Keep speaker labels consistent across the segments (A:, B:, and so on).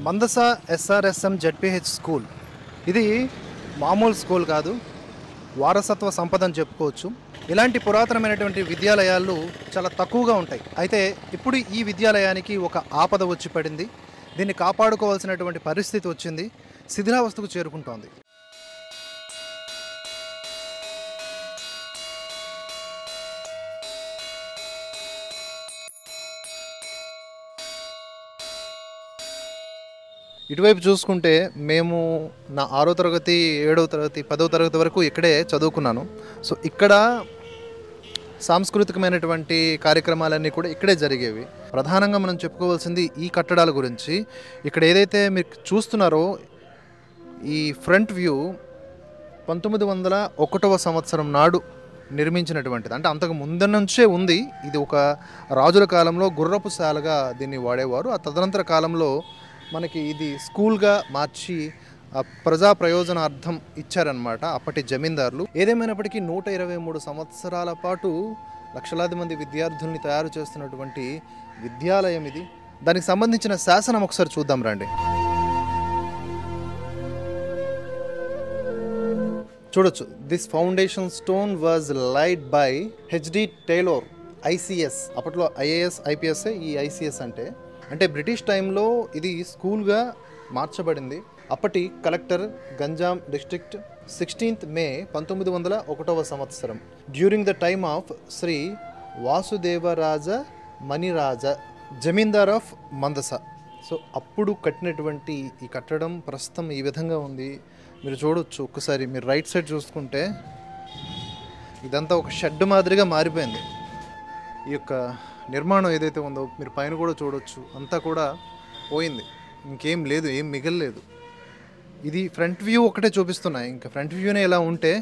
A: Mandasa ఎస్ఆర్ఎస్ఎం ZPH school. ఇది మామూలు school కాదు, వారసత్వ సంపద అని చెప్పుకోవచ్చు. ఇలాంటి పురాతనమైనటువంటి విద్యాలయాలు చాలా తక్కువగా ఉంటాయి. అయితే ఇప్పుడు ఈ విద్యాలయానికి ఒక ఆపద వచ్చి పడింది. దీన్ని కాపాడుకోవాల్సినటువంటి పరిస్థితి వచ్చింది. శిథిలావస్థకు చేరుకుంటోంది. ఇటువైపు చూసుకుంటే మేము నా 6వ తరగతి, 7వ తరగతి, 10వ తరగతి వరకు ఇక్కడే చదువుకున్నాను. సో ఇక్కడ సాంస్కృతికమైనటువంటి కార్యక్రమాలన్నీ కూడా ఇక్కడే జరిగేవి. ప్రధానంగా మనం చెప్పుకోవాల్సింది ఈ కట్టడాల గురించి. ఇక్కడ ఏదైతే మీరు చూస్తున్నారో ఈ ఫ్రంట్ వ్యూ 1901వ సంవత్సరం నాడు నిర్మించినటువంటిది. అంటే అంతకు ముందు నుంచే ఉంది. ఇది ఒక రాజుల కాలంలో గుర్రపు శాలగా దీన్ని వాడేవారు. ఆ తదనంతర కాలంలో మనకి ఇది స్కూల్గా మార్చి ప్రజా ప్రయోజనార్థం ఇచ్చారనమాట అప్పటి జమీందారులు. ఏదేమైనప్పటికీ 123 సంవత్సరాల పాటు లక్షలాది మంది విద్యార్థుల్ని తయారు చేస్తున్నటువంటి విద్యాలయం ఇది. దానికి సంబంధించిన శాసనం ఒకసారి చూద్దాం రండి. చూడొచ్చు. This foundation stone was laid by HD Tyler ICS. అప్పట్లో ఐఏఎస్ ఐపీఎస్ ఈ ఐసిఎస్ అంటే బ్రిటిష్ టైంలో ఇది స్కూల్గా మార్చబడింది. అప్పటి collector Ganjam district 16th May 1901వ సంవత్సరం during the time of Shri Vasudevaraja Maniraja zamindar of Mandasa. So అప్పుడు కట్టినటువంటి ఈ కట్టడం ప్రస్తుతం ఈ విధంగా ఉంది. మీరు చూడొచ్చు. ఒక్కసారి మీరు రైట్ సైడ్ చూసుకుంటే ఇదంతా ఒక షెడ్ మాదిరిగా మారిపోయింది. ఈ యొక్క నిర్మాణం ఏదైతే ఉందో మీరు పైన కూడా చూడొచ్చు. అంతా కూడా పోయింది, ఇంకేం లేదు, ఏం మిగలలేదు. ఇది ఫ్రంట్ వ్యూ ఒకటే చూపిస్తున్నాయి. ఇంకా ఫ్రంట్ వ్యూనే ఎలా ఉంటే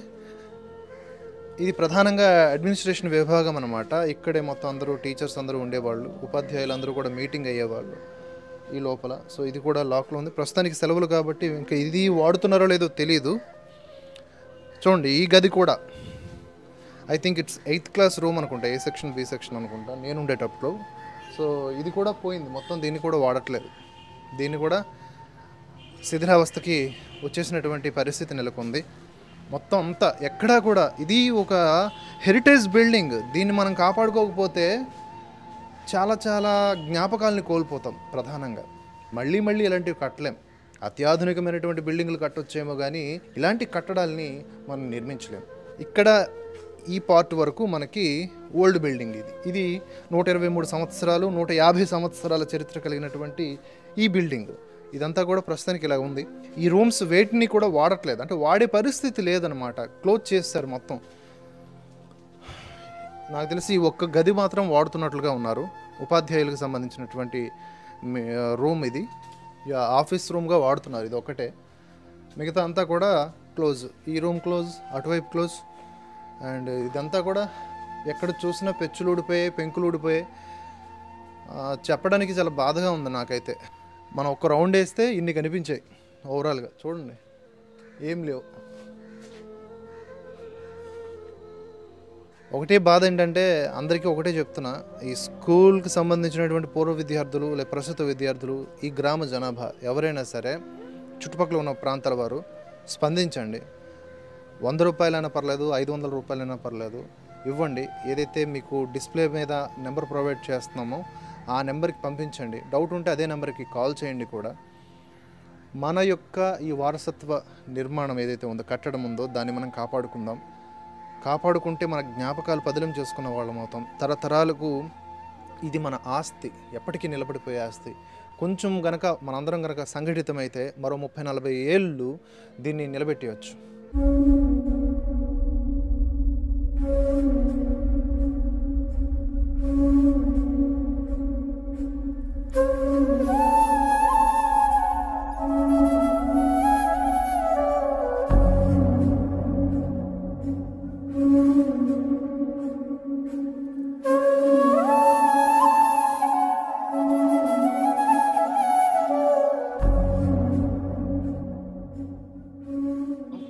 A: ఇది ప్రధానంగా అడ్మినిస్ట్రేషన్ విభాగం అన్నమాట. ఇక్కడే మొత్తం అందరూ టీచర్స్ అందరూ ఉండేవాళ్ళు, ఉపాధ్యాయులు అందరూ కూడా మీటింగ్ అయ్యేవాళ్ళు ఈ లోపల. సో ఇది కూడా లాక్లో ఉంది. ప్రస్తుతానికి సెలవులు కాబట్టి ఇంకా ఇది వాడుతున్నారో లేదో తెలియదు. చూడండి, ఈ గది కూడా I think it's 8th class room అనుకుంటా, ఏ సెక్షన్ బి సెక్షన్ అనుకుంటా నేను ఉండేటప్పుడు. సో ఇది కూడా పోయింది మొత్తం. దీన్ని కూడా వాడట్లేదు. దీన్ని కూడా శిథిలావస్థకి వచ్చేసినటువంటి పరిస్థితి నెలకొంది మొత్తం అంతా. ఎక్కడా కూడా ఇది ఒక హెరిటేజ్ బిల్డింగ్. దీన్ని మనం కాపాడుకోకపోతే చాలా చాలా జ్ఞాపకాలని కోల్పోతాం. ప్రధానంగా మళ్ళీ ఇలాంటివి కట్టలేం. అత్యాధునికమైనటువంటి బిల్డింగ్లు కట్టొచ్చేమో కానీ ఇలాంటి కట్టడాలని మనం నిర్మించలేం. ఇక్కడ ఈ పార్ట్ వరకు మనకి ఓల్డ్ బిల్డింగ్. ఇది 123 సంవత్సరాలు 150 సంవత్సరాల చరిత్ర కలిగినటువంటి ఈ బిల్డింగ్. ఇదంతా కూడా ప్రస్తుతానికి ఇలా ఉంది. ఈ రూమ్స్ వేటిని కూడా వాడట్లేదు, అంటే వాడే పరిస్థితి లేదనమాట. క్లోజ్ చేస్తారు మొత్తం. నాకు తెలిసి ఒక్క గది మాత్రం వాడుతున్నట్లుగా ఉన్నారు. ఉపాధ్యాయులకు సంబంధించినటువంటి రూమ్ ఇది, ఆఫీస్ రూమ్గా వాడుతున్నారు. ఇది ఒకటే, మిగతా అంతా కూడా క్లోజ్. ఈ రూమ్ క్లోజ్, అటువైపు క్లోజ్. అండ్ ఇదంతా కూడా ఎక్కడ చూసినా పెచ్చులు ఊడిపోయాయి, పెంకులు ఊడిపోయాయి. చెప్పడానికి చాలా బాధగా ఉంది నాకైతే. మనం ఒక్క రౌండ్ వేస్తే ఇన్ని కనిపించాయి. ఓవరాల్గా చూడండి, ఏం లేవు. ఒకటే బాధ ఏంటంటే అందరికీ ఒకటే చెప్తున్నా, ఈ స్కూల్కి సంబంధించినటువంటి పూర్వ విద్యార్థులు లేదా ప్రస్తుత విద్యార్థులు, ఈ గ్రామ జనాభా ఎవరైనా సరే, చుట్టుపక్కల ఉన్న ప్రాంతాల వారు స్పందించండి. 100 రూపాయలైనా పర్లేదు, 500 రూపాయలైనా పర్లేదు, ఇవ్వండి. ఏదైతే మీకు డిస్ప్లే మీద నెంబర్ ప్రొవైడ్ చేస్తున్నామో ఆ నెంబర్కి పంపించండి. డౌట్ ఉంటే అదే నెంబర్కి కాల్ చేయండి కూడా. మన యొక్క ఈ వారసత్వ నిర్మాణం ఏదైతే ఉందో, కట్టడం ఉందో, దాన్ని మనం కాపాడుకుందాం. కాపాడుకుంటే మన జ్ఞాపకాలు పదిలం చేసుకున్న వాళ్ళం అవుతాం. తరతరాలకు ఇది మన ఆస్తి, ఎప్పటికీ నిలబడిపోయే ఆస్తి. కొంచెం గనక మనందరం గనక సంఘటితమైతే మరో 30-40 ఏళ్ళు దీన్ని నిలబెట్టవచ్చు.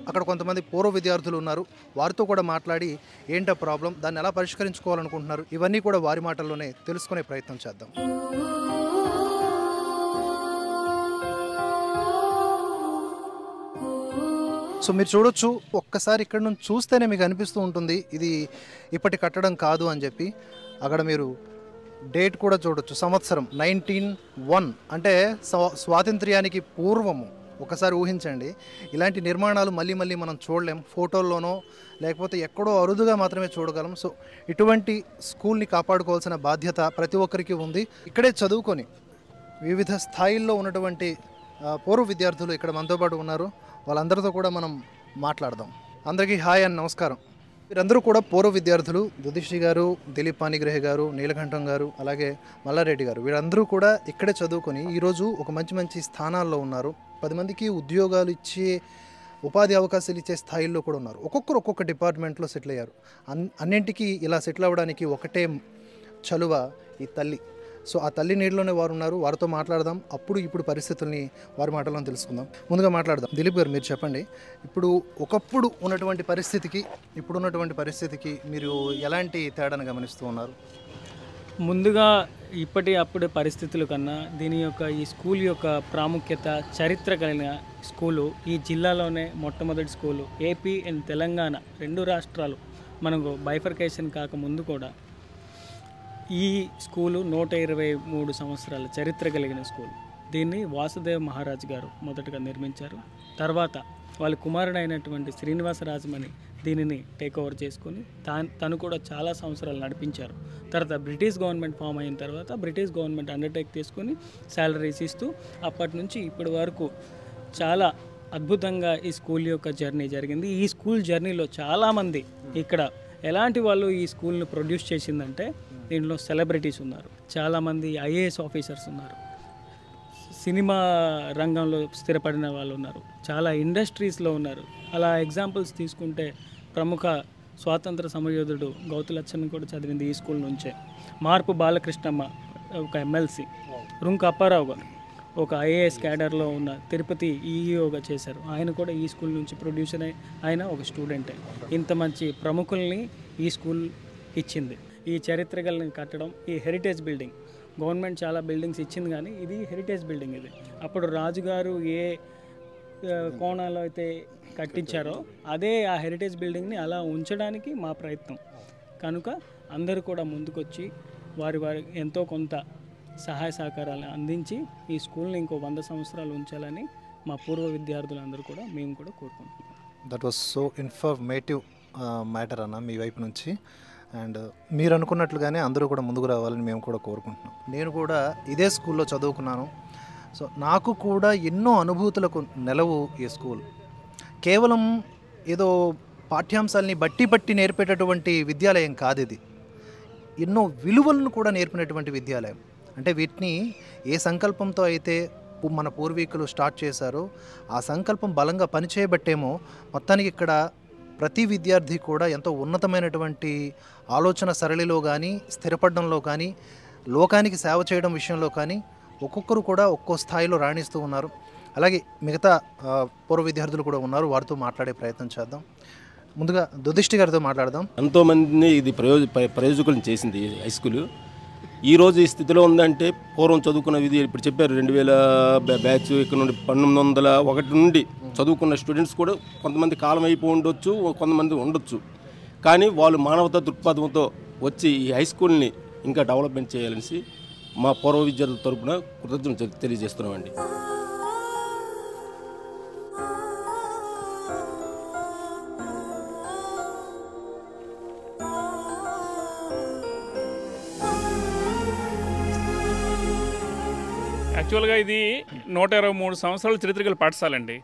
A: అక్కడ కొంతమంది పూర్వ విద్యార్థులు ఉన్నారు. వారితో కూడా మాట్లాడి ఏంటో ప్రాబ్లం, దాన్ని ఎలా పరిష్కరించుకోవాలనుకుంటున్నారు, ఇవన్నీ కూడా వారి మాటల్లోనే తెలుసుకునే ప్రయత్నం చేద్దాం. సో మీరు చూడొచ్చు, ఒక్కసారి ఇక్కడ నుంచి చూస్తేనే మీకు అనిపిస్తూ ఉంటుంది ఇది ఇప్పటి కట్టడం కాదు అని చెప్పి. అక్కడ మీరు డేట్ కూడా చూడొచ్చు, సంవత్సరం 1901, అంటే స్వాతంత్ర్యానికి పూర్వము. ఒకసారి ఊహించండి, ఇలాంటి నిర్మాణాలు మళ్ళీ మళ్ళీ మనం చూడలేం, ఫోటోల్లోనో లేకపోతే ఎక్కడో అరుదుగా మాత్రమే చూడగలం. సో ఇటువంటి స్కూల్ని కాపాడుకోవాల్సిన బాధ్యత ప్రతి ఒక్కరికి ఉంది. ఇక్కడే చదువుకొని వివిధ స్థాయిల్లో ఉన్నటువంటి పూర్వ విద్యార్థులు ఇక్కడ మనతో పాటు ఉన్నారు. వాళ్ళందరితో కూడా మనం మాట్లాడదాం. అందరికీ హాయ్ అండ్ నమస్కారం. వీరందరూ కూడా పూర్వ విద్యార్థులు. దుదిశ్రీ గారు, దిలీప్ పానిగ్రహి గారు, నీలకంఠం గారు, అలాగే మల్లారెడ్డి గారు, వీరందరూ కూడా ఇక్కడే చదువుకొని ఈరోజు ఒక మంచి మంచి స్థానాల్లో ఉన్నారు. 10 మందికి ఉద్యోగాలు ఇచ్చే, ఉపాధి అవకాశాలు ఇచ్చే స్థాయిల్లో కూడా ఉన్నారు. ఒక్కొక్కరు ఒక్కొక్క డిపార్ట్మెంట్లో సెటిల్ అయ్యారు. అన్నింటికీ ఇలా సెటిల్ అవ్వడానికి ఒకటే చలువ, ఈ తల్లి. సో ఆ తల్లి నీటిలోనే వారు ఉన్నారు. వారితో మాట్లాడదాం. అప్పుడు ఇప్పుడు పరిస్థితుల్ని వారి మాటల్లో తెలుసుకుందాం. ముందుగా మాట్లాడదాం. దిలీప్ గారు, మీరు చెప్పండి, ఇప్పుడు ఒకప్పుడు ఉన్నటువంటి పరిస్థితికి ఇప్పుడు ఉన్నటువంటి పరిస్థితికి మీరు ఎలాంటి తేడాను గమనిస్తూ ఉన్నారు?
B: ముందుగా అప్పుడు పరిస్థితుల కన్నా ఈ స్కూల్ యొక్క ప్రాముఖ్యత, చరిత్ర కలిగిన స్కూలు, ఈ జిల్లాలోనే మొట్టమొదటి స్కూలు. ఏపీ అండ్ తెలంగాణ 2 రాష్ట్రాలు మనకు బైఫర్కేషన్ కాకముందు కూడా ఈ స్కూలు 123 సంవత్సరాల చరిత్ర కలిగిన స్కూల్. దీన్ని వాసుదేవ్ మహారాజ్ గారు మొదటగా నిర్మించారు. తర్వాత వాళ్ళ కుమారుడైనటువంటి శ్రీనివాస రాజమణి దీనిని టేక్ ఓవర్ చేసుకొని తను కూడా చాలా సంవత్సరాలు నడిపించారు. తర్వాత బ్రిటిష్ గవర్నమెంట్ ఫామ్ అయిన తర్వాత బ్రిటిష్ గవర్నమెంట్ అండర్టేక్ తీసుకొని శాలరీస్ ఇస్తూ అప్పటి నుంచి ఇప్పటి వరకు చాలా అద్భుతంగా ఈ స్కూల్ యొక్క జర్నీ జరిగింది. ఈ స్కూల్ జర్నీలో చాలామంది ఇక్కడ ఎలాంటి వాళ్ళు ఈ స్కూల్ను ప్రొడ్యూస్ చేసిందంటే, దీంట్లో సెలబ్రిటీస్ ఉన్నారు, చాలామంది ఐఏఎస్ ఆఫీసర్స్ ఉన్నారు, సినిమా రంగంలో స్థిరపడిన వాళ్ళు ఉన్నారు, చాలా ఇండస్ట్రీస్లో ఉన్నారు. అలా ఎగ్జాంపుల్స్ తీసుకుంటే ప్రముఖ స్వాతంత్ర సమరయోధుడు గౌతులచ్చన్ కూడా చదివింది ఈ స్కూల్ నుంచే. మార్పు బాలకృష్ణమ్మ ఒక ఎమ్మెల్సీ, రుంక అప్పారావు గారు ఒక ఐఏఎస్ క్యాడర్లో ఉన్న తిరుపతి ఈఈఓగా చేశారు. ఆయన కూడా ఈ స్కూల్ నుంచి ప్రొడ్యూసర్ ఆయన ఒక స్టూడెంటే. ఇంత మంచి ప్రముఖుల్ని ఈ స్కూల్ ఇచ్చింది. ఈ చరిత్ర కలిగిన కట్టడం, ఈ హెరిటేజ్ బిల్డింగ్, గవర్నమెంట్ చాలా బిల్డింగ్స్ ఇచ్చింది కానీ ఇది హెరిటేజ్ బిల్డింగ్. ఇది అప్పుడు రాజుగారు ఏ కోణాల్లో అయితే కట్టించారో అదే ఆ హెరిటేజ్ బిల్డింగ్ని అలా ఉంచడానికి మా ప్రయత్నం. కనుక అందరూ కూడా ముందుకొచ్చి వారి ఎంతో కొంత సహాయ సహకారాలు అందించి ఈ స్కూల్ని ఇంకో 100 సంవత్సరాలు ఉంచాలని మా పూర్వ విద్యార్థులందరూ కూడా మేము కూడా కోరుకుంటున్నాం.
A: That was so informative matter అన్న మీ వైపు నుంచి. అండ్ మీరు అనుకున్నట్లుగానే అందరూ కూడా ముందుకు రావాలని మేము కూడా కోరుకుంటున్నాం. నేను కూడా ఇదే స్కూల్లో చదువుకున్నాను. సో నాకు కూడా ఎన్నో అనుభూతులకు నెలవు ఈ స్కూల్. కేవలం ఏదో పాఠ్యాంశాలని బట్టి నేర్పేటటువంటి విద్యాలయం కాదు ఇది. ఎన్నో విలువలను కూడా నేర్పినటువంటి విద్యాలయం. అంటే వీటిని ఏ సంకల్పంతో అయితే మన పూర్వీకులు స్టార్ట్ చేశారో ఆ సంకల్పం బలంగా పనిచేయబట్టేమో మొత్తానికి ఇక్కడ ప్రతి విద్యార్థి కూడా ఎంతో ఉన్నతమైనటువంటి ఆలోచన సరళిలో కానీ, స్థిరపడడంలో కానీ, లోకానికి సేవ చేయడం విషయంలో కానీ ఒక్కొక్కరు కూడా ఒక్కో స్థాయిలో రాణిస్తూ ఉన్నారు. అలాగే మిగతా పూర్వ విద్యార్థులు కూడా ఉన్నారు, వారితో మాట్లాడే ప్రయత్నం చేద్దాం. ముందుగా దుదిష్టి గారితో మాట్లాడదాం.
C: ఎంతోమందిని ఇది ప్రయోజకులను చేసింది హై స్కూల్. ఈరోజు ఈ స్థితిలో ఉందంటే పూర్వం చదువుకున్న విధి ఇప్పుడు చెప్పారు 2000 బ్యాచ్ ఇక్కడ నుండి 1901 నుండి చదువుకున్న స్టూడెంట్స్ కూడా కొంతమంది కాలం అయిపోయి ఉండొచ్చు, కొంతమంది ఉండొచ్చు. కానీ వాళ్ళు మానవతా దృక్పథంతో వచ్చి ఈ హై స్కూల్ని ఇంకా డెవలప్మెంట్ చేయాలనేసి మా పూర్వ విద్యార్థుల తరపున కృతజ్ఞతలు తెలియజేస్తున్నామండి.
D: యాక్చువల్గా ఇది 123 సంవత్సరాల చరిత్ర గల పాఠశాల అండి.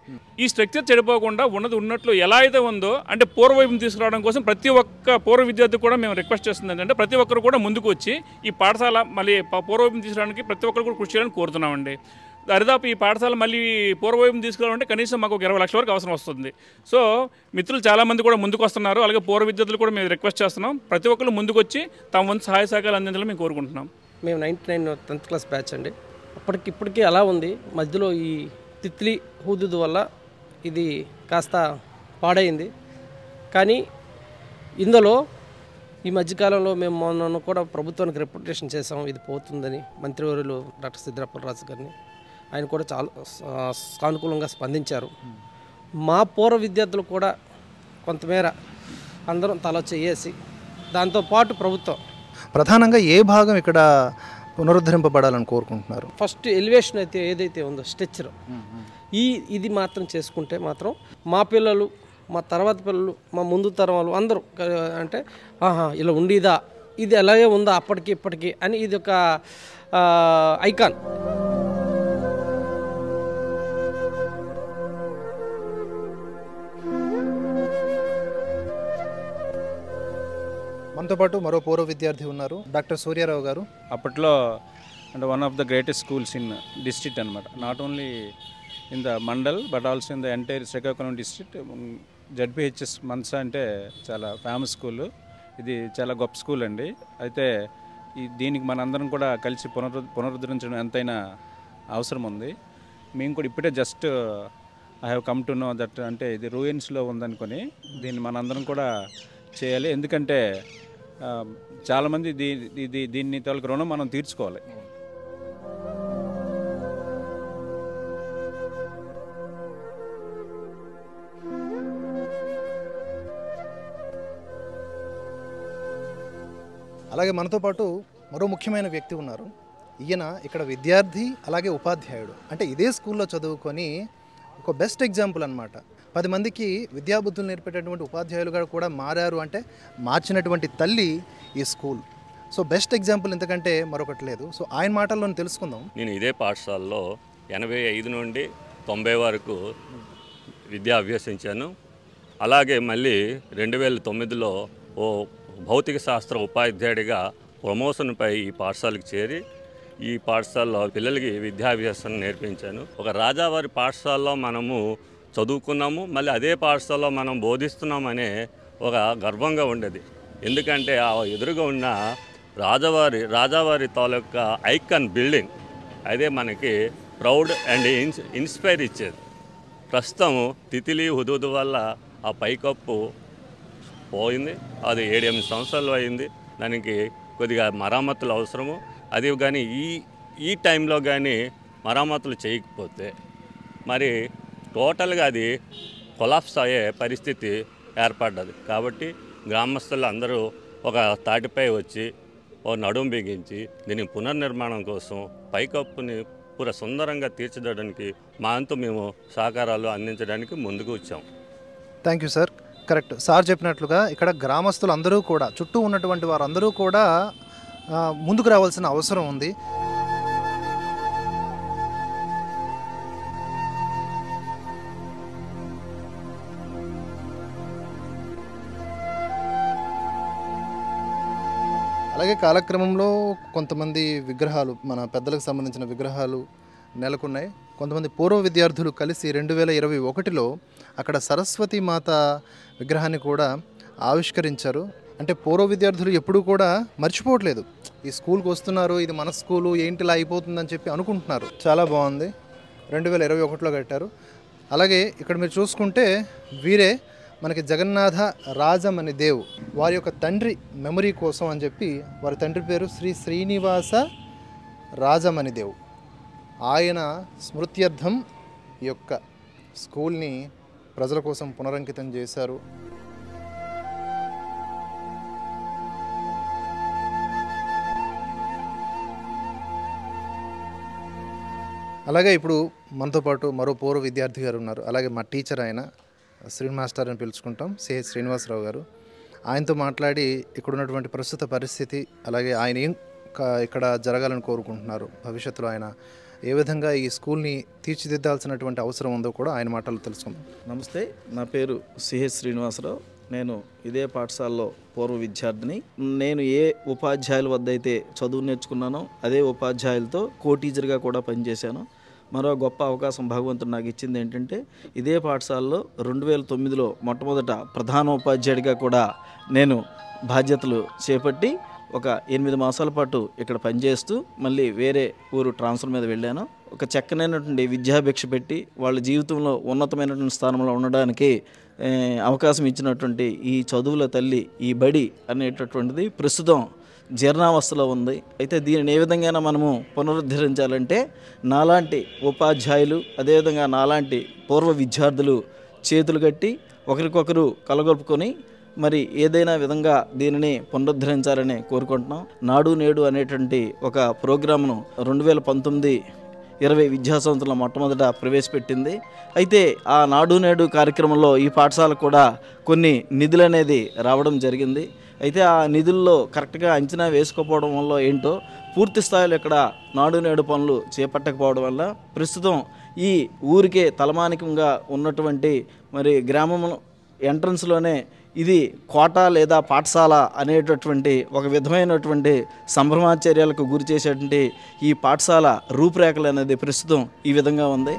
D: ఈ స్ట్రక్చర్ చెడిపోకుండా ఉన్నట్లు ఎలా అయితే ఉందో అంటే పూర్వవైపును తీసుకురావడం కోసం ప్రతి ఒక్క పూర్వ విద్యార్థి కూడా మేము రిక్వెస్ట్ చేస్తుంది ఏంటంటే ప్రతి ఒక్కరు కూడా ముందుకు వచ్చి ఈ పాఠశాల మళ్ళీ పూర్వవైపును తీసుకురావడానికి ప్రతి ఒక్కరు కూడా కృషి చేయాలని కోరుతున్నామండి. దరిదాపు ఈ పాఠశాల మళ్ళీ పూర్వవైపును తీసుకురావాలంటే కనీసం మాకు ఒక 20 లక్షల వరకు అవసరం వస్తుంది. సో మిత్రులు చాలామంది కూడా ముందుకు వస్తున్నారు. అలాగే పూర్వ విద్యార్థులు కూడా మేము రిక్వెస్ట్ చేస్తున్నాం, ప్రతి ఒక్కరు ముందుకు వచ్చి తమ వంతు సహాయ సహకారాలు అందించాలని మేము కోరుకుంటున్నాం.
E: మేము 99 10th క్లాస్ బ్యాచ్ అండి. ఇప్పటికీ అలా ఉంది. మధ్యలో ఈ తిత్లీ హుదూద్ వల్ల ఇది కాస్త పాడైంది. కానీ ఇందులో ఈ మధ్యకాలంలో మేము మొన్న కూడా ప్రభుత్వానికి రిప్రజెంటేషన్ చేసాం, ఇది పోతుందని. మంత్రివర్యులు డాక్టర్ సిద్దిరాపల్లి రాజు గారిని ఆయన కూడా చాలా సానుకూలంగా స్పందించారు. మా పూర్వ విద్యార్థులు కూడా కొంతమేర అందరం తల చేసి దాంతోపాటు ప్రభుత్వం
A: ప్రధానంగా ఏ భాగం ఇక్కడ పునరుద్ధరింపబడాలని కోరుకుంటున్నారు?
E: ఫస్ట్ ఎలివేషన్ అయితే ఏదైతే ఉందో స్ట్రక్చర్ ఇది మాత్రం చేసుకుంటే మాత్రం మా పిల్లలు, మా తర్వాత పిల్లలు, మా ముందు తరం వాళ్ళు అందరూ అంటే ఇలా ఉండేదా, ఇది అలాగే ఉందా అప్పటికి ఇప్పటికీ అని ఇది ఒక ఐకాన్.
A: మనతో పాటు మరో పూర్వ విద్యార్థి ఉన్నారు, డాక్టర్ సూర్యారావు గారు.
F: అప్పట్లో అంటే one of the greatest schools in district అనమాట. Not only in the mandal but also in the entire Srikakulam district. ZPHS మన్సా అంటే చాలా ఫేమస్ స్కూల్. ఇది చాలా గొప్ప స్కూల్ అండి. అయితే దీనికి మనందరం కూడా కలిసి పునరుద్ధరించడం ఎంతైనా అవసరం ఉంది. మేము కూడా ఇప్పుడే just I have come to know that అంటే ఇది రూయిన్స్లో ఉందనుకొని దీన్ని మనందరం కూడా చేయాలి. ఎందుకంటే చాలామంది దీన్ని తోలక రుణం మనం తీర్చుకోవాలి.
A: అలాగే మనతో పాటు మరో ముఖ్యమైన వ్యక్తి ఉన్నారు. ఈయన ఇక్కడ విద్యార్థి అలాగే ఉపాధ్యాయుడు. అంటే ఇదే స్కూల్లో చదువుకొని ఒక బెస్ట్ ఎగ్జాంపుల్ అనమాట. 10 మందికి విద్యాబుద్ధులు నేర్పేటటువంటి ఉపాధ్యాయులుగా కూడా మారారు. అంటే మార్చినటువంటి తల్లి ఈ స్కూల్. సో బెస్ట్ ఎగ్జాంపుల్ ఇంతకంటే మరొకటి లేదు. సో ఆయన మాటల్లో తెలుసుకుందాం.
G: నేను ఇదే పాఠశాలలో 85 నుండి 90 వరకు విద్య అభ్యసించాను. అలాగే మళ్ళీ 2009లో ఓ భౌతిక శాస్త్ర ఉపాధ్యాయుడిగా ప్రమోషన్పై ఈ పాఠశాలకు చేరి ఈ పాఠశాలలో పిల్లలకి విద్యాభ్యాసం నేర్పించాను. ఒక రాజావారి పాఠశాలలో మనము చదువుకున్నాము, మళ్ళీ అదే పాఠశాలలో మనం బోధిస్తున్నామనే ఒక గర్వంగా ఉండేది. ఎందుకంటే ఆ ఎదురుగా ఉన్న రాజావారి తాలూకా ఐకాన్ బిల్డింగ్ అదే మనకి ప్రౌడ్ అండ్ ఇన్స్పైర్ ఇచ్చేది. ప్రస్తుతం తితిలి హుదూద్ వల్ల ఆ పైకప్పు పోయింది. అది 7-8 సంవత్సరాలు అయింది. దానికి కొద్దిగా మరమ్మతులు అవసరము. అది కానీ ఈ టైంలో కానీ మరమ్మతులు చేయకపోతే మరి టోటల్గా అది కొలాప్స్ అయ్యే పరిస్థితి ఏర్పడ్డది. కాబట్టి గ్రామస్తులు అందరూ ఒక తాటిపై వచ్చి ఓ నడుం బిగించి దీని పునర్నిర్మాణం కోసం పైకప్పుని పూర సుందరంగా తీర్చిదిద్దడానికి మా అంతు మేము సహకారాలు అందించడానికి ముందుకు వచ్చాం.
A: Thank you sir. Correct sir చెప్పినట్లుగా ఇక్కడ గ్రామస్తులు అందరూ కూడా, చుట్టూ ఉన్నటువంటి వారందరూ కూడా ముందుకు రావాల్సిన అవసరం ఉంది. అలాగే కాలక్రమంలో కొంతమంది విగ్రహాలు, మన పెద్దలకు సంబంధించిన విగ్రహాలు నెలకొన్నాయి. కొంతమంది పూర్వ విద్యార్థులు కలిసి 2021లో అక్కడ సరస్వతి మాత విగ్రహాన్ని కూడా ఆవిష్కరించారు. అంటే పూర్వ విద్యార్థులు ఎప్పుడూ కూడా మర్చిపోవట్లేదు, ఈ స్కూల్కి వస్తున్నారు, ఇది మన స్కూలు ఏంటిలా అయిపోతుందని చెప్పి అనుకుంటున్నారు. చాలా బాగుంది. 2021లో కట్టారు. అలాగే ఇక్కడ మీరు చూసుకుంటే వీరే మనకి జగన్నాథ రాజమణి దేవ్, వారి యొక్క తండ్రి మెమరీ కోసం అని చెప్పి, వారి తండ్రి పేరు శ్రీ శ్రీనివాస రాజమణి దేవ్. ఆయన స్మృత్యర్థం ఈ యొక్క స్కూల్ని ప్రజల కోసం పునరంకితం చేశారు. అలాగే ఇప్పుడు మనతో పాటు మరో పూర్వ విద్యార్థి గారు ఉన్నారు. అలాగే మా టీచర్ ఆయన శ్రీని మాస్టర్ అని పిలుచుకుంటాం, సిహెచ్ శ్రీనివాసరావు గారు. ఆయనతో మాట్లాడి ఇక్కడ ఉన్నటువంటి ప్రస్తుత పరిస్థితి, అలాగే ఆయన ఏం ఇక్కడ జరగాలని కోరుకుంటున్నారు, భవిష్యత్తులో ఆయన ఏ విధంగా ఈ స్కూల్ని తీర్చిదిద్దాల్సినటువంటి అవసరం ఉందో కూడా ఆయన మాటలు తెలుసుకుందాం.
H: నమస్తే, నా పేరు సిహెచ్ శ్రీనివాసరావు. నేను ఇదే పాఠశాలలో పూర్వ విద్యార్థిని. నేను ఏ ఉపాధ్యాయుల వద్ద అయితే చదువు నేర్చుకున్నానో అదే ఉపాధ్యాయులతో కో టీచర్గా కూడా పనిచేశాను. మరో గొప్ప అవకాశం భగవంతుడు నాకు ఇచ్చింది ఏంటంటే, ఇదే పాఠశాలలో 2009లో మొట్టమొదట ప్రధానోపాధ్యాయుడిగా కూడా నేను బాధ్యతలు చేపట్టి ఒక 8 మాసాల పాటు ఇక్కడ పనిచేస్తూ మళ్ళీ వేరే ఊరు ట్రాన్స్ఫర్ మీద వెళ్ళాను. ఒక చక్కనైనటువంటి విద్యాభిక్ష పెట్టి వాళ్ళ జీవితంలో ఉన్నతమైనటువంటి స్థానంలో ఉండడానికి అవకాశం ఇచ్చినటువంటి ఈ చదువుల తల్లి, ఈ బడి అనేటటువంటిది ప్రస్తుతం జీర్ణావస్థలో ఉంది. అయితే దీనిని ఏ విధంగా మనము పునరుద్ధరించాలంటే, నాలాంటి ఉపాధ్యాయులు అదేవిధంగా నాలాంటి పూర్వ విద్యార్థులు చేతులు కట్టి ఒకరికొకరు కలగొలుపుకొని మరి ఏదైనా విధంగా దీనిని పునరుద్ధరించాలని కోరుకుంటున్నాం. నాడు నేడు అనేటువంటి ఒక ప్రోగ్రామ్ను 2019-20 విద్యా సంవత్సరంలో మొట్టమొదట ప్రవేశపెట్టింది. అయితే ఆ నాడు నేడు కార్యక్రమంలో ఈ పాఠశాలకు కూడా కొన్ని నిధులు అనేది రావడం జరిగింది. అయితే ఆ నిధుల్లో కరెక్ట్గా అంచనా వేసుకోకపోవడం వల్ల ఏంటో పూర్తి స్థాయిలో ఇక్కడ నాడు నేడు పనులు చేపట్టకపోవడం వల్ల ప్రస్తుతం ఈ ఊరికే తలమానికంగా ఉన్నటువంటి మరి గ్రామం ఎంట్రన్స్లోనే ఇది కోట లేదా పాఠశాల అనేటటువంటి ఒక విధమైనటువంటి సంభ్రమాచర్యాలకు గురి చేసేటువంటి ఈ పాఠశాల రూపురేఖలు అనేది ప్రస్తుతం ఈ విధంగా ఉంది.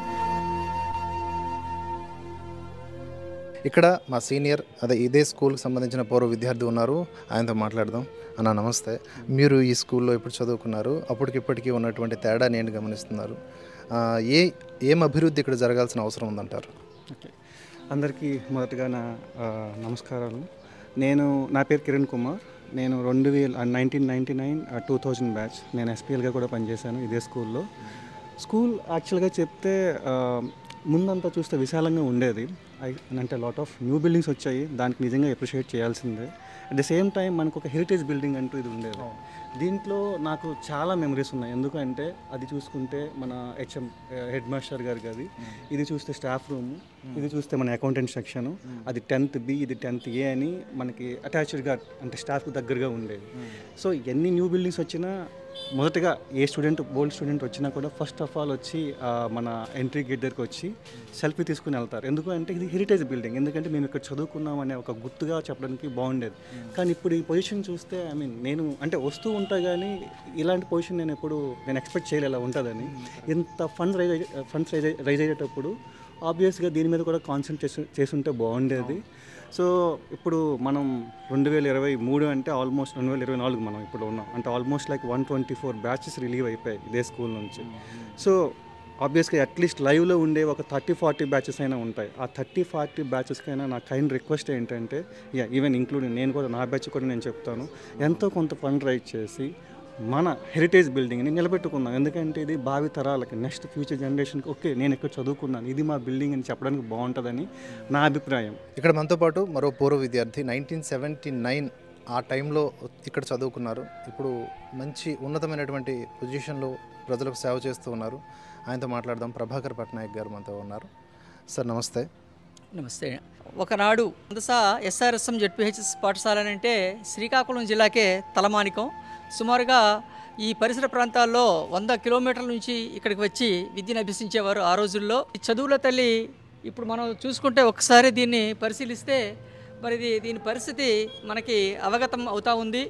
A: ఇక్కడ మా సీనియర్ ఇదే స్కూల్కి సంబంధించిన పూర్వ విద్యార్థి ఉన్నారు, ఆయనతో మాట్లాడదాం. అన్న నమస్తే. మీరు ఈ స్కూల్లో ఇప్పుడు చదువుకున్నారు, అప్పటికిప్పటికీ ఉన్నటువంటి తేడాని ఏంటి గమనిస్తున్నారు? ఏం అభివృద్ధి ఇక్కడ జరగాల్సిన అవసరం ఉందంటారు?
I: ఓకే, అందరికీ మొదటగా నా నమస్కారాలు. నా పేరు కిరణ్ కుమార్. నేను 1999-2000 బ్యాచ్. నేను ఎస్పీఎల్గా కూడా పనిచేశాను ఇదే స్కూల్లో. స్కూల్ యాక్చువల్గా చెప్తే ముందంతా చూస్తే విశాలంగా ఉండేది. అంటే లాట్ ఆఫ్ న్యూ బిల్డింగ్స్ వచ్చాయి, దానికి నిజంగా అప్రిషియేట్ చేయాల్సిందే. అట్ ద సేమ్ టైం మనకు ఒక హెరిటేజ్ బిల్డింగ్ అంటూ ఇది ఉండేది. దీంట్లో నాకు చాలా మెమరీస్ ఉన్నాయి. ఎందుకంటే అది చూసుకుంటే మన హెడ్ మాస్టర్ గారి గది, ఇది చూస్తే స్టాఫ్ రూము, ఇది చూస్తే మన అకౌంటెంట్ సెక్షను, అది 10th B, ఇది 10th A అని మనకి అటాచ్డ్గా అంటే స్టాఫ్కి దగ్గరగా ఉండేది. సో ఎన్ని న్యూ బిల్డింగ్స్ వచ్చినా మొదటగా బోల్డ్ స్టూడెంట్ వచ్చినా కూడా ఫస్ట్ ఆఫ్ ఆల్ వచ్చి మన ఎంట్రీ గేట్ దగ్గరికి వచ్చి సెల్ఫీ తీసుకుని వెళ్తారు. ఎందుకంటే ఇది హెరిటేజ్ బిల్డింగ్, ఎందుకంటే మేము ఇక్కడ చదువుకున్నాం అనే ఒక గుర్తుగా చెప్పడానికి బాగుండేది. కానీ ఇప్పుడు ఈ పొజిషన్ చూస్తే నేను అంటే వస్తూ ఉంటా కానీ ఇలాంటి పొజిషన్ నేను ఎక్స్పెక్ట్ చేయలేదు ఇలా ఉంటుందని. ఇంత ఫండ్స్ రైజ్ అయ్యేటప్పుడు ఆబ్వియస్గా దీని మీద కూడా కాన్సన్ట్రేట్ చేస్తుంటే బాగుండేది. సో ఇప్పుడు మనం 2023 అంటే ఆల్మోస్ట్ 2024 మనం ఇప్పుడు ఉన్నాం. అంటే ఆల్మోస్ట్ లైక్ 124 బ్యాచెస్ రిలీవ్ అయిపోయాయి ఇదే స్కూల్ నుంచి. సో ఆబ్వియస్గా అట్లీస్ట్ లైవ్లో ఉండే ఒక 30-40 బ్యాచెస్ అయినా ఉంటాయి. ఆ 30-40 బ్యాచెస్కైనా నా కైండ్ రిక్వెస్ట్ ఏంటంటే ఈవెన్ ఇంక్లూడింగ్ నేను కూడా నా బ్యాచ్ కూడా నేను చెప్తాను, ఎంతో కొంత ఫండ్ రైజ్ చేసి మన హెరిటేజ్ బిల్డింగ్ని నిలబెట్టుకుందాం. ఎందుకంటే ఇది భావి తరాలకి నెక్స్ట్ ఫ్యూచర్ జనరేషన్కి ఓకే నేను ఇక్కడ చదువుకున్నాను, ఇది మా బిల్డింగ్ అని చెప్పడానికి బాగుంటుందని నా అభిప్రాయం.
A: ఇక్కడ మనతో పాటు మరో పూర్వ విద్యార్థి 1979 ఆ టైంలో ఇక్కడ చదువుకున్నారు, ఇప్పుడు మంచి ఉన్నతమైనటువంటి పొజిషన్లో ప్రజలకు సేవ చేస్తూ ఉన్నారు. ఆయనతో మాట్లాడదాం. ప్రభాకర్ పట్నాయక్ గారు మనతో ఉన్నారు. సార్ నమస్తే.
J: నమస్తే. ఒకనాడు SRSM జెడ్పీహెచ్ఎస్ పాఠశాల అంటే శ్రీకాకుళం జిల్లాకే తలమానికం. సుమారుగా ఈ పరిసర ప్రాంతాల్లో 100 కిలోమీటర్ల నుంచి ఇక్కడికి వచ్చి విద్యను అభ్యసించేవారు ఆ రోజుల్లో. ఈ చదువుల తల్లి ఇప్పుడు మనం చూసుకుంటే ఒకసారి దీన్ని పరిశీలిస్తే మరి దీని పరిస్థితి మనకి అవగతం అవుతూ ఉంది.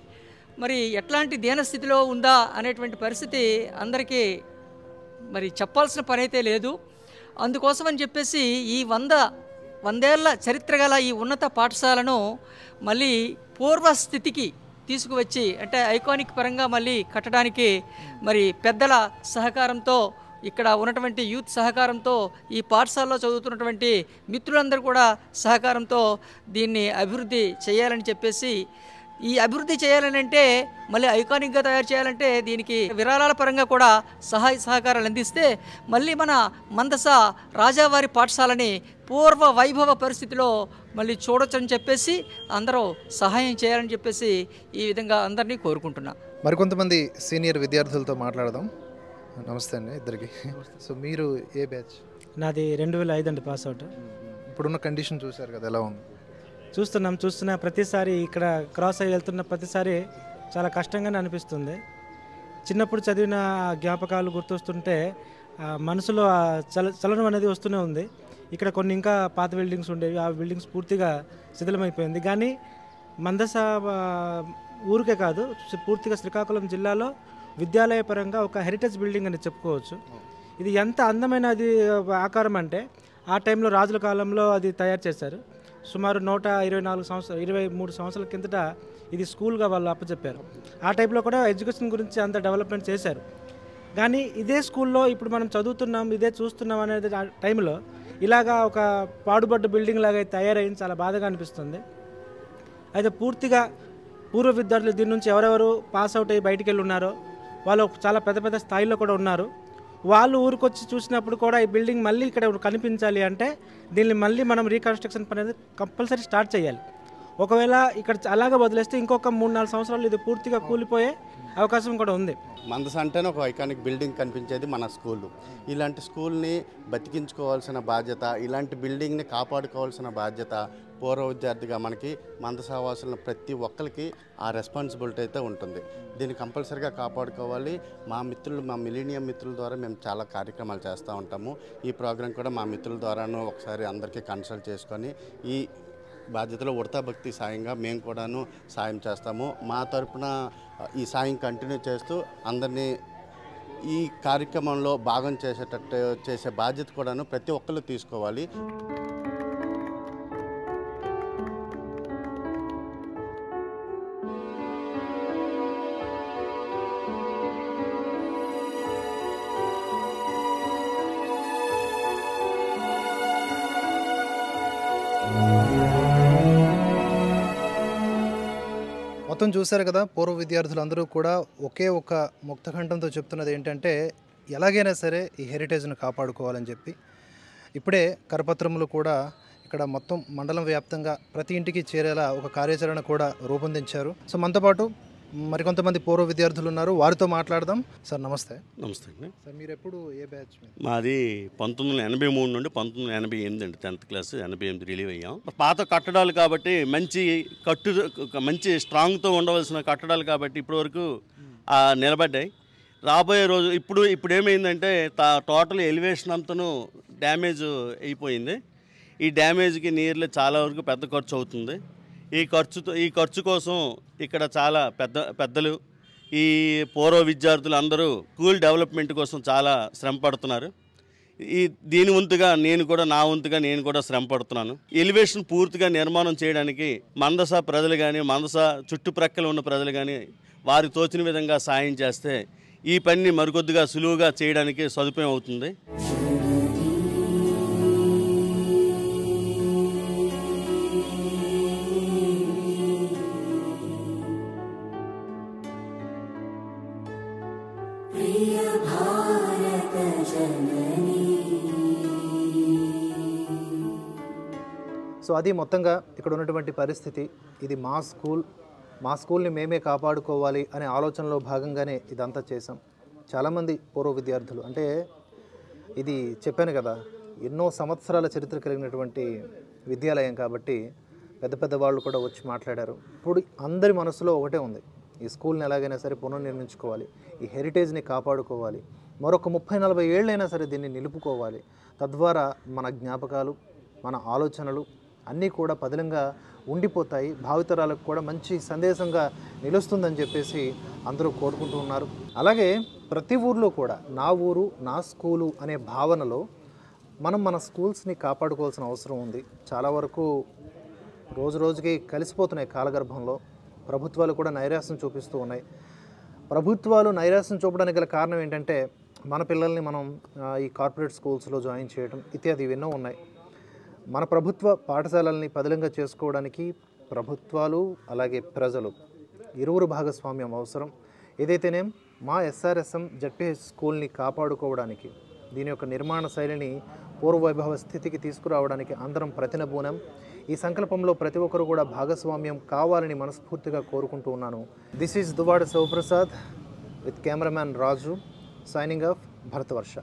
J: మరి ఎట్లాంటి దీనస్థితిలో ఉందా అనేటువంటి పరిస్థితి అందరికీ మరి చెప్పాల్సిన పని అయితే లేదు. అందుకోసమని చెప్పేసి ఈ 100 ఏళ్ల చరిత్ర గల ఈ ఉన్నత పాఠశాలను మళ్ళీ పూర్వస్థితికి తీసుకువచ్చి అంటే ఐకానిక్ పరంగా మళ్ళీ కట్టడానికి మరి పెద్దల సహకారంతో ఇక్కడ ఉన్నటువంటి యూత్ సహకారంతో ఈ పాఠశాలలో చదువుతున్నటువంటి మిత్రులందరూ కూడా సహకారంతో దీన్ని అభివృద్ధి చేయాలని చెప్పేసి ఈ అభివృద్ధి చేయాలని అంటే మళ్ళీ ఐకానిక్గా తయారు చేయాలంటే దీనికి విరాళాల పరంగా కూడా సహాయ సహకారాలు అందిస్తే మళ్ళీ మన మందస రాజావారి పాఠశాలని పూర్వ వైభవ పరిస్థితిలో మళ్ళీ చూడొచ్చని చెప్పేసి అందరూ సహాయం చేయాలని చెప్పేసి ఈ విధంగా అందరినీ కోరుకుంటున్నా.
A: మరికొంతమంది సీనియర్ విద్యార్థులతో మాట్లాడదాం. నమస్తే అండి ఇద్దరికి. సో మీరు ఏ బ్యాచ్?
K: నాది 2005 అండి పాస్ అవుట్.
A: ఇప్పుడున్న కండిషన్ చూశారు కదా, ఎలా ఉంది?
K: చూస్తున్న ప్రతిసారి ఇక్కడ క్రాస్ అయ్యి వెళ్తున్న ప్రతిసారి చాలా కష్టంగానే అనిపిస్తుంది. చిన్నప్పుడు చదివిన జ్ఞాపకాలు గుర్తొస్తుంటే మనసులో చలనం అనేది వస్తూనే ఉంది. ఇక్కడ కొన్ని ఇంకా పాత బిల్డింగ్స్ ఉండేవి, ఆ బిల్డింగ్స్ పూర్తిగా శిథిలమైపోయింది. కానీ మందస ఊరికే కాదు, పూర్తిగా శ్రీకాకుళం జిల్లాలో విద్యాలయ పరంగా ఒక హెరిటేజ్ బిల్డింగ్ అని చెప్పుకోవచ్చు. ఇది ఎంత అందమైన అది ఆకారం అంటే ఆ టైంలో రాజుల కాలంలో అది తయారు చేశారు. సుమారు 123 సంవత్సరాల కిందట ఇది స్కూల్గా వాళ్ళు అప్పచెప్పారు. ఆ టైంలో కూడా ఎడ్యుకేషన్ గురించి అంత డెవలప్మెంట్ చేశారు. కానీ ఇదే స్కూల్లో ఇప్పుడు మనం చదువుతున్నాం, ఇదే చూస్తున్నాం అనేది టైంలో ఇలాగా ఒక పాడుబడ్డ బిల్డింగ్ లాగా తయారైంది. చాలా బాధగా అనిపిస్తుంది. అయితే పూర్తిగా పూర్వ విద్యార్థులు దీని నుంచి ఎవరెవరు పాస్ అవుట్ అయ్యి బయటికి వెళ్ళి ఉన్నారో వాళ్ళు చాలా పెద్ద పెద్ద స్థాయిలో కూడా ఉన్నారు. వాళ్ళు ఊరికొచ్చి చూసినప్పుడు కూడా ఈ బిల్డింగ్ మళ్ళీ ఇక్కడ కనిపించాలి అంటే దీన్ని మళ్ళీ మనం రీకన్స్ట్రక్షన్ పని అనేది కంపల్సరీ స్టార్ట్ చేయాలి. ఒకవేళ ఇక్కడ అలాగే వదిలేస్తే ఇంకొక 3-4 సంవత్సరాలు ఇది పూర్తిగా కూలిపోయే అవకాశం కూడా ఉంది.
L: మందస అంటేనే ఒక ఐకానిక్ బిల్డింగ్ కనిపించేది మన స్కూలు. ఇలాంటి స్కూల్ని బతికించుకోవాల్సిన బాధ్యత, ఇలాంటి బిల్డింగ్ని కాపాడుకోవాల్సిన బాధ్యత పూర్వ విద్యార్థిగా మనకి మందసావాసులను ప్రతి ఒక్కరికి ఆ రెస్పాన్సిబిలిటీ అయితే ఉంటుంది. దీన్ని కంపల్సరీగా కాపాడుకోవాలి. మా మిత్రులు, మా మిలీనియం మిత్రుల ద్వారా మేము చాలా కార్యక్రమాలు చేస్తూ ఉంటాము. ఈ ప్రోగ్రాం కూడా మా మిత్రుల ద్వారాను ఒకసారి అందరికీ కన్సల్ట్ చేసుకొని ఈ బాధ్యతలో ఉడతా భక్తి సాయంగా మేము కూడాను సాయం చేస్తాము. మా తరపున ఈ సాయం కంటిన్యూ చేస్తూ అందరినీ ఈ కార్యక్రమంలో భాగం చేసేటట్టు చేసే బాధ్యత కూడాను ప్రతి ఒక్కరు తీసుకోవాలి.
A: మొత్తం చూశారు కదా, పూర్వ విద్యార్థులందరూ కూడా ఒకే ఒక ముక్తకంఠంతో చెప్తున్నది ఏంటంటే ఎలాగైనా సరే ఈ హెరిటేజ్ను కాపాడుకోవాలని చెప్పి. ఇప్పుడే కరపత్రములు కూడా ఇక్కడ మొత్తం మండలం వ్యాప్తంగా ప్రతి ఇంటికి చేరేలా ఒక కార్యాచరణ కూడా రూపొందించారు. సో మనతో పాటు మరికొంతమంది పూర్వ విద్యార్థులు ఉన్నారు, వారితో మాట్లాడదాం. సార్ నమస్తే.
M: నమస్తే అండి.
A: సార్ మీరు ఎప్పుడు ఏ బ్యాచ్?
M: మాది 1983 నుండి 1988 అండి. 10th క్లాస్ 88 రిలీవ్ అయ్యాం. పాత కట్టడాలు కాబట్టి మంచి స్ట్రాంగ్తో ఉండవలసిన కట్టడాలు కాబట్టి ఇప్పటివరకు నిలబడ్డాయి. రాబోయే రోజు ఇప్పుడు ఏమైందంటే టోటల్ ఎలివేషన్ అంతను డ్యామేజ్ అయిపోయింది. ఈ డ్యామేజ్కి నియర్లీ చాలా వరకు పెద్ద ఖర్చు అవుతుంది. ఈ ఖర్చు కోసం ఇక్కడ చాలా పెద్దలు ఈ పూర్వ విద్యార్థులు అందరూ స్కూల్ డెవలప్మెంట్ కోసం చాలా శ్రమ పడుతున్నారు. దీని వంతుగా నేను కూడా శ్రమ పడుతున్నాను. ఎలివేషన్ పూర్తిగా నిర్మాణం చేయడానికి మందస ప్రజలు కానీ మందస చుట్టుప్రక్కల ఉన్న ప్రజలు కానీ వారికి తోచిన విధంగా సాయం చేస్తే ఈ పనిని మరికొద్దిగా సులువుగా చేయడానికి సదుపాయం అవుతుంది.
A: సో అది మొత్తంగా ఇక్కడ ఉన్నటువంటి పరిస్థితి. ఇది మా స్కూల్ని మేమే కాపాడుకోవాలి అనే ఆలోచనలో భాగంగానే ఇదంతా చేసాం. చాలామంది పూర్వ విద్యార్థులు, అంటే ఇది చెప్పాను కదా, ఎన్నో సంవత్సరాల చరిత్ర కలిగినటువంటి విద్యాలయం కాబట్టి పెద్ద వాళ్ళు కూడా వచ్చి మాట్లాడారు. ఇప్పుడు అందరి మనసులో ఒకటే ఉంది, ఈ స్కూల్ని ఎలాగైనా సరే పునర్నిర్మించుకోవాలి, ఈ హెరిటేజ్ని కాపాడుకోవాలి, మరొక 30-40 ఏళ్ళైనా సరే దీన్ని నిలుపుకోవాలి. తద్వారా మన జ్ఞాపకాలు, మన ఆలోచనలు అన్నీ కూడా పదిలంగా ఉండిపోతాయి, భావితరాలకు కూడా మంచి సందేశంగా నిలుస్తుందని చెప్పేసి అందరూ కోరుకుంటూ ఉన్నారు. అలాగే ప్రతి ఊర్లో కూడా నా ఊరు నా స్కూలు అనే భావనలో మన స్కూల్స్ని కాపాడుకోవాల్సిన అవసరం ఉంది. చాలా వరకు రోజుకి కలిసిపోతున్నాయి కాలగర్భంలో. ప్రభుత్వాలు కూడా నైరాశ్యం చూపిస్తూ ఉన్నాయి. ప్రభుత్వాలు నైరాశ్యం చూపడానికి గల కారణం ఏంటంటే మన పిల్లల్ని మనం ఈ కార్పొరేట్ స్కూల్స్లో జాయిన్ చేయడం ఇత్యాది ఇవెన్నో ఉన్నాయి. మన ప్రభుత్వ పాఠశాలల్ని పదిలంగా చేసుకోవడానికి ప్రభుత్వాలు అలాగే ప్రజలు ఇరువురు భాగస్వామ్యం అవసరం. ఏదైతేనేం మా SRSM జడ్పీహెచ్ స్కూల్ని కాపాడుకోవడానికి, దీని యొక్క నిర్మాణ శైలిని పూర్వవైభవ స్థితికి తీసుకురావడానికి అందరం ప్రతినబూనం. ఈ సంకల్పంలో ప్రతి ఒక్కరు కూడా భాగస్వామ్యం కావాలని మనస్ఫూర్తిగా కోరుకుంటూ ఉన్నాను. This is Duvvada Shivaprasad with cameraman Raju, signing off Bharatavarsha.